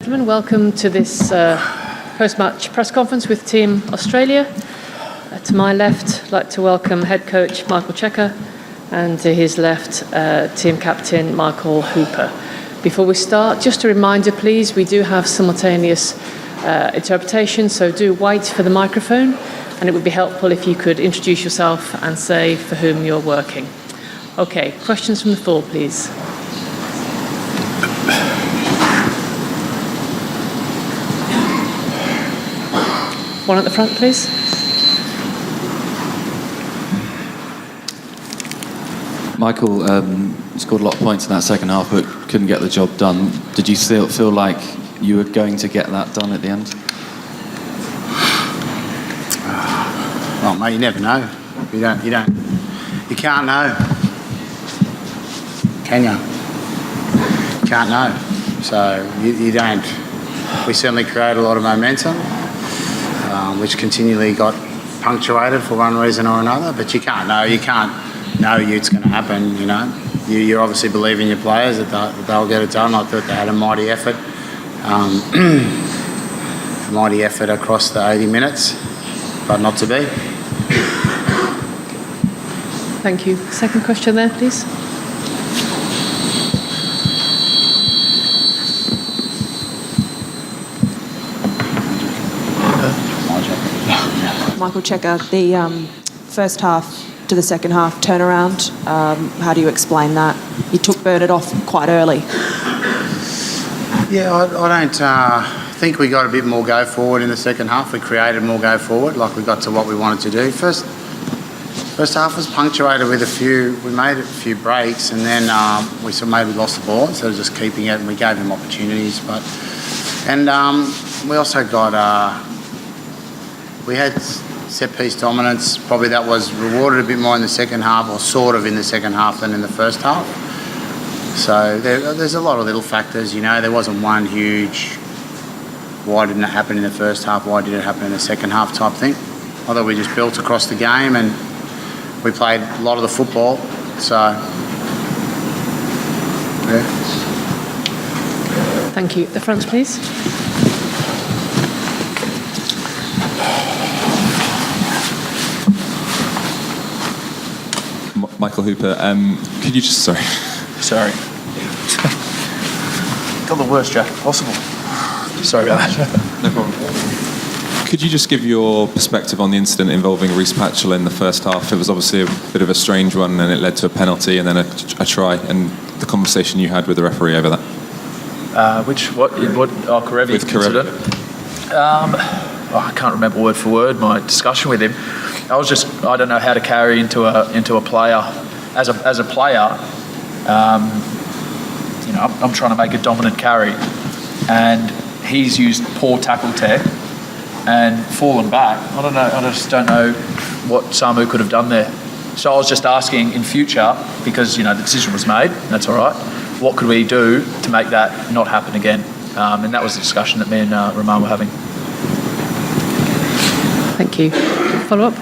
Gentlemen, welcome to this post-match press conference with Team Australia. To my left, I'd like to welcome head coach Michael Cheika, and to his left, team captain Michael Hooper. Before we start, just a reminder, please, we do have simultaneous interpretation, so do wait for the microphone, and it would be helpful if you could introduce yourself and say for whom you're working. Okay, questions from the floor, please. One at the front, please. Michael scored a lot of points in that second half, but couldn't get the job done. Did you still feel like you were going to get that done at the end? Well, mate, you never know. You can't know. Can you? You can't know. So you don't. We certainly created a lot of momentum, which continually got punctuated for one reason or another. But you can't know. You can't know it's going to happen. You know, you obviously believe in your players that they'll get it done. I thought they had a mighty effort, across the 80 minutes, but not to be. Thank you. Second question there, please. Michael Cheika, the first half to the second half turnaround, how do you explain that? You took Bernard off quite early. Yeah, I don't think we got a bit more go forward in the second half. We created more go forward, like we got to what we wanted to do. First half was punctuated with we made a few breaks, and then we lost the ball instead of just keeping it, and we gave them opportunities. And we also got, we had set-piece dominance. Probably that was rewarded a bit more in the second half, or sort of in the second half, than in the first half. So there's a lot of little factors, you know. There wasn't one huge, why didn't it happen in the first half, why did it happen in the second half type thing. I thought we just built across the game and we played a lot of the football. So, yeah. Thank you. The front, please. Michael Hooper, could you just... Sorry. Got the worst jacket possible. Sorry about that. No problem. Could you just give your perspective on the incident involving Reece Patchell in the first half? It was obviously a bit of a strange one, and it led to a penalty and then a try, and the conversation you had with the referee over that. Karevi with incident? I can't remember word for word my discussion with him. I don't know how to carry into a player. As a player, I'm trying to make a dominant carry, and he's used poor tackle tech and fallen back. I don't know. I just don't know what Samu could have done there. So I was just asking in future, because the decision was made. That's all right. What could we do to make that not happen again? And that was the discussion that me and Roman were having. Thank you. Follow up.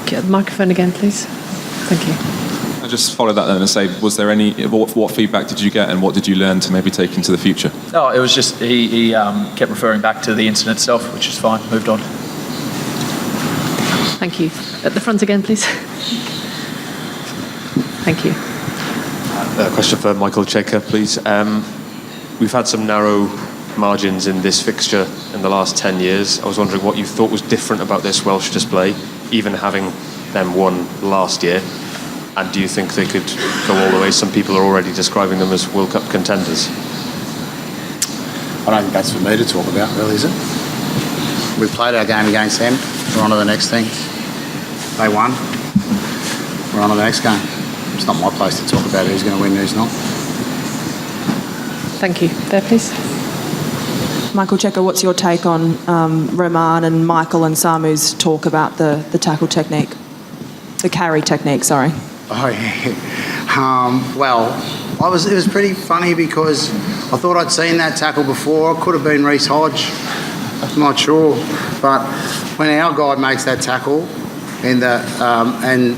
Get the microphone again, please. Thank you. I'll just follow that then and say, was there what feedback did you get, and what did you learn to maybe take into the future? No, it was just he kept referring back to the incident itself, which is fine. Moved on. Thank you. At the front again, please. Thank you. A question for Michael Cheika, please. We've had some narrow margins in this fixture in the last 10 years. I was wondering what you thought was different about this Welsh display, even having them won last year. And do you think they could go all the way? Some people are already describing them as World Cup contenders. I don't think that's for me to talk about, really, is it? We played our game against them. We're on to the next thing. They won. We're on to the next game. It's not my place to talk about who's going to win, who's not. Thank you. There, please. Michael Cheika, what's your take on Roman and Michael and Samu's talk about the tackle technique? The carry technique, sorry. Oh, yeah. Well, it was pretty funny because I thought I'd seen that tackle before. It could have been Reece Hodge. I'm not sure. But when our guy makes that tackle and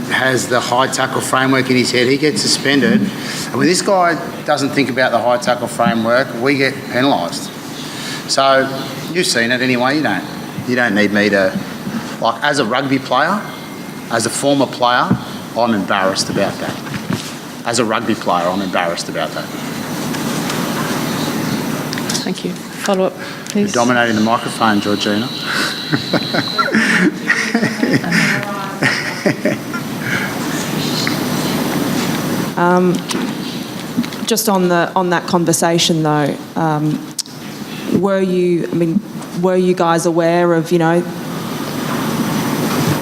has the high tackle framework in his head, he gets suspended. And when this guy doesn't think about the high tackle framework, we get penalised. So you've seen it anyway. You don't need me to, like, as a rugby player, as a former player, I'm embarrassed about that. As a rugby player, I'm embarrassed about that. Thank you. Follow up, You're please. dominating the microphone, Georgina. Just on that conversation though, were you guys aware of,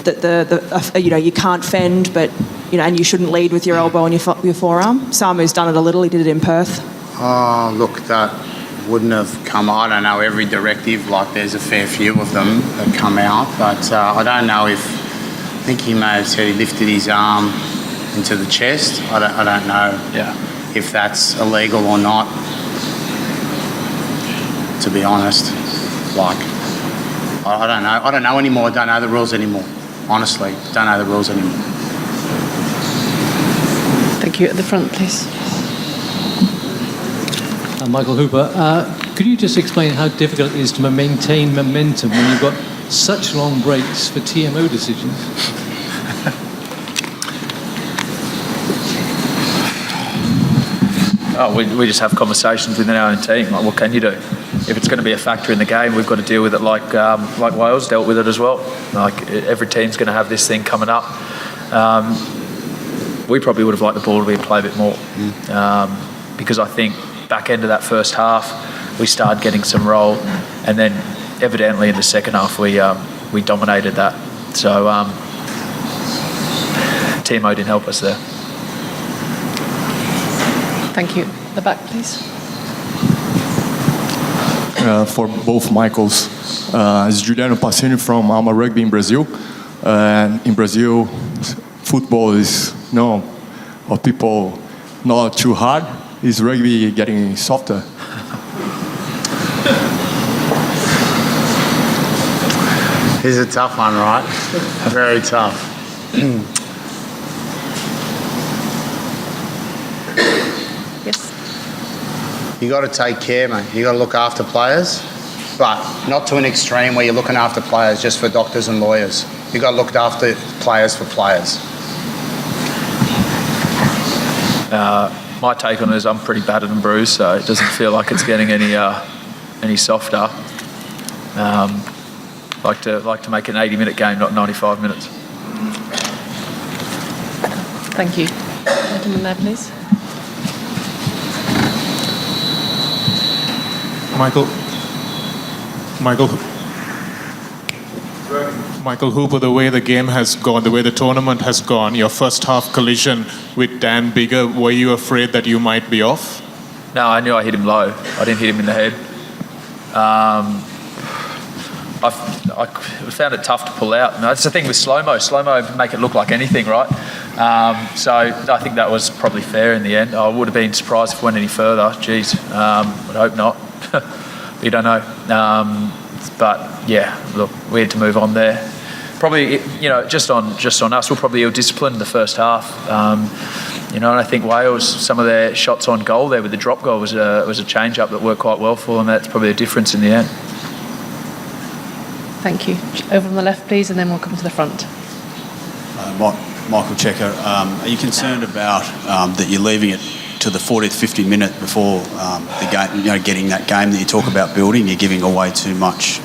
that you can't fend, but and you shouldn't lead with your elbow and your forearm? Samu's done it a little. He did it in Perth. Oh, look, that wouldn't have come. I don't know every directive. Like, there's a fair few of them that come out, but I don't know if. I think he may have said he lifted his arm into the chest. I don't know. Yeah. If that's illegal or not. To be honest, like, I don't know. I don't know anymore. I don't know the rules anymore. Honestly, don't know the rules anymore. Thank you. At the front, please. Michael Hooper, could you just explain how difficult it is to maintain momentum when you've got such long breaks for TMO decisions? We just have conversations within our own team. Like, what can you do? If it's going to be a factor in the game, we've got to deal with it like Wales dealt with it as well. Like, every team's going to have this thing coming up. We probably would have liked the ball to be played a bit more, because I think back end of that first half we started getting some roll, and then evidently in the second half we dominated that. So TMO didn't help us there. Thank you. The back, please. For both Michaels, it's Juliano Passini from Alma Rugby in Brazil. In Brazil, football is of people not too hard. Is rugby getting softer? It's a tough one, right? Very tough. Yes. You got to take care, mate. You got to look after players, but not to an extreme where you're looking after players just for doctors and lawyers. You got to look after players for players. My take on it is I'm pretty battered and bruised, so it doesn't feel like it's getting any softer. Like to make an 80-minute game, not 95 minutes. Thank you. Gentleman there, please. Michael Hooper, the way the game has gone, the way the tournament has gone, your first half collision with Dan Biggar, were you afraid that you might be off? No, I knew I hit him low. I didn't hit him in the head. I found it tough to pull out. No, that's the thing with slow-mo. Slow-mo make it look like anything, right? So I think that was probably fair in the end. I would have been surprised if it went any further. Geez, I'd hope not. You don't know. But yeah, look, we had to move on there. Probably, just on us, we're probably ill-disciplined in the first half. And I think Wales, some of their shots on goal there with the drop goal was a change-up that worked quite well for them. That's probably a difference in the end. Thank you. Over on the left, please, and then we'll come to the front. Michael Cheika, are you concerned about that you're leaving it to the 40th, 50th minute before the game, getting that game that you talk about building? You're giving away too much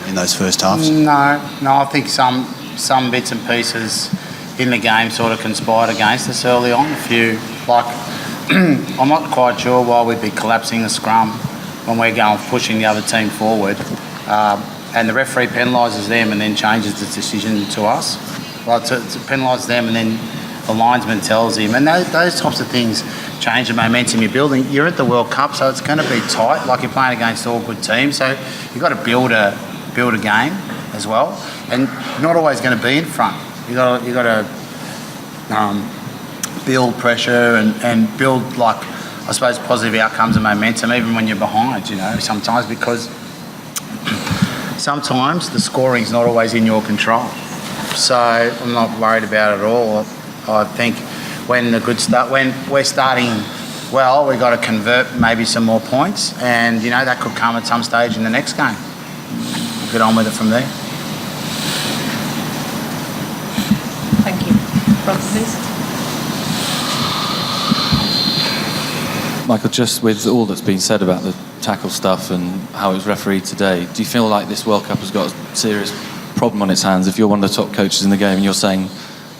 in those first halves? No, I think some bits and pieces in the game sort of conspired against us early on. A few, I'm not quite sure why we'd be collapsing the scrum when we're pushing the other team forward. And the referee penalises them and then changes the decision to us. Well, to penalise them and then the linesman tells him. And those types of things change the momentum you're building. You're at the World Cup, so it's going to be tight. Like, you're playing against all good teams, so you've got to build a game as well. And you're not always going to be in front. You've got to build pressure and build, I suppose, positive outcomes and momentum, even when you're behind, sometimes, because sometimes the scoring's not always in your control. So I'm not worried about it at all. I think when we're starting well, we've got to convert maybe some more points, and, you know, that could come at some stage in the next game. We'll get on with it from there. Thank you. Front, please. Michael, just with all that's been said about the tackle stuff and how it was refereed today, do you feel like this World Cup has got a serious problem on its hands if you're one of the top coaches in the game and you're saying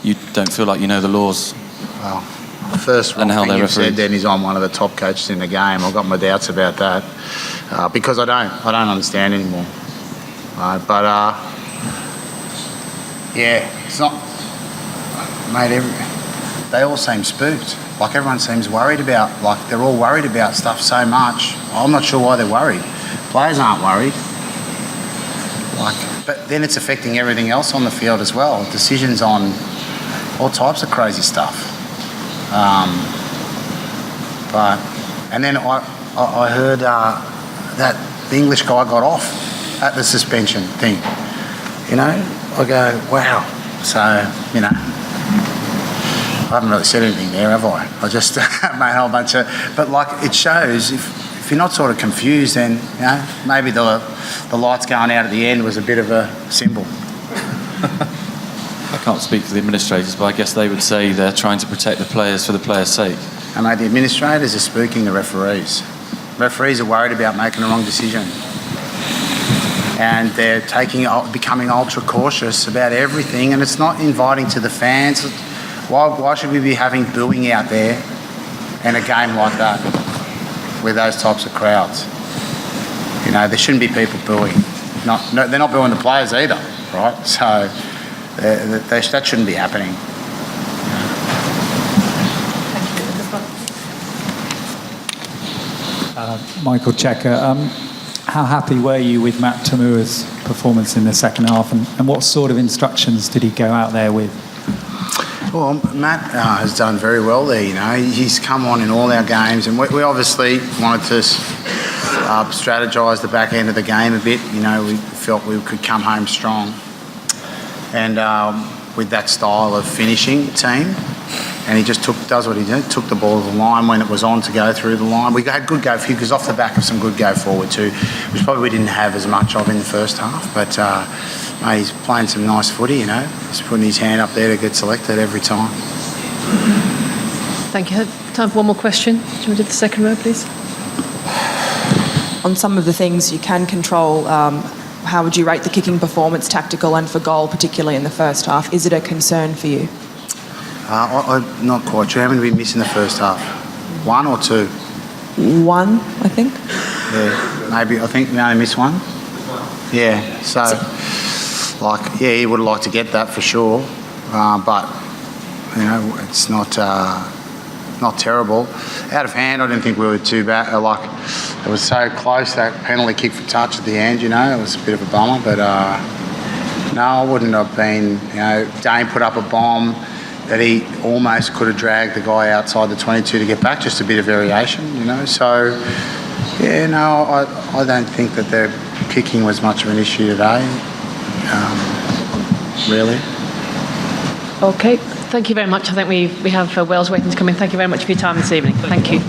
you don't feel like you know the laws? Well, the first wrong thing you've said then is I'm one of the top coaches in the game. I've got my doubts about that because I don't understand anymore. Yeah, it's not, mate. They all seem spooked. Like everyone seems worried about. Like they're all worried about stuff so much. I'm not sure why they're worried. Players aren't worried. But then it's affecting everything else on the field as well. Decisions on all types of crazy stuff. And then I heard that the English guy got off at the suspension thing. You know, I go, wow. So, you know, I haven't really said anything there, have I? I just made a whole bunch of... But, like, it shows if you're not sort of confused, then, you know, maybe the lights going out at the end was a bit of a symbol. I can't speak for the administrators, but I guess they would say they're trying to protect the players for the players' sake. And, mate, the administrators are spooking the referees. Referees are worried about making the wrong decision. And they're becoming ultra cautious about everything, and it's not inviting to the fans. Why should we be having booing out there in a game like that with those types of crowds? You know, there shouldn't be people booing. They're not booing the players either, right? So that shouldn't be happening. Michael Cheika, how happy were you with Matt Tomua's performance in the second half, and what sort of instructions did he go out there with? Well, Matt has done very well there, you know. He's come on in all our games, and we obviously wanted to strategise the back end of the game a bit. You know, we felt we could come home strong. And with that style of finishing team, and he just does what he did, took the ball to the line when it was on to go through the line. We had good go figures off the back of some good go forward too, which probably we didn't have as much of in the first half, but mate, he's playing some nice footy, you know. He's putting his hand up there to get selected every time. Thank you. Time for one more question. Do you want to do the second row, please? On some of the things you can control, how would you rate the kicking performance, tactical and for goal, particularly in the first half? Is it a concern for you? I'm not quite sure. How many did we miss in the first half? 1 or 2? 1, I think. Yeah, maybe. I think we only missed 1. Yeah, so he would have liked to get that for sure, but you know, it's not terrible. Out of hand, I didn't think we were too bad. It was so close, that penalty kick for touch at the end. You know, it was a bit of a bummer, but no, I wouldn't have been. You know, Dane put up a bomb that he almost could have dragged the guy outside the 22 to get back. Just a bit of variation, you know. So yeah, no, I don't think that their kicking was much of an issue today. Really. Okay, thank you very much. I think we have Wales waiting to come in. Thank you very much for your time this evening. Thank you.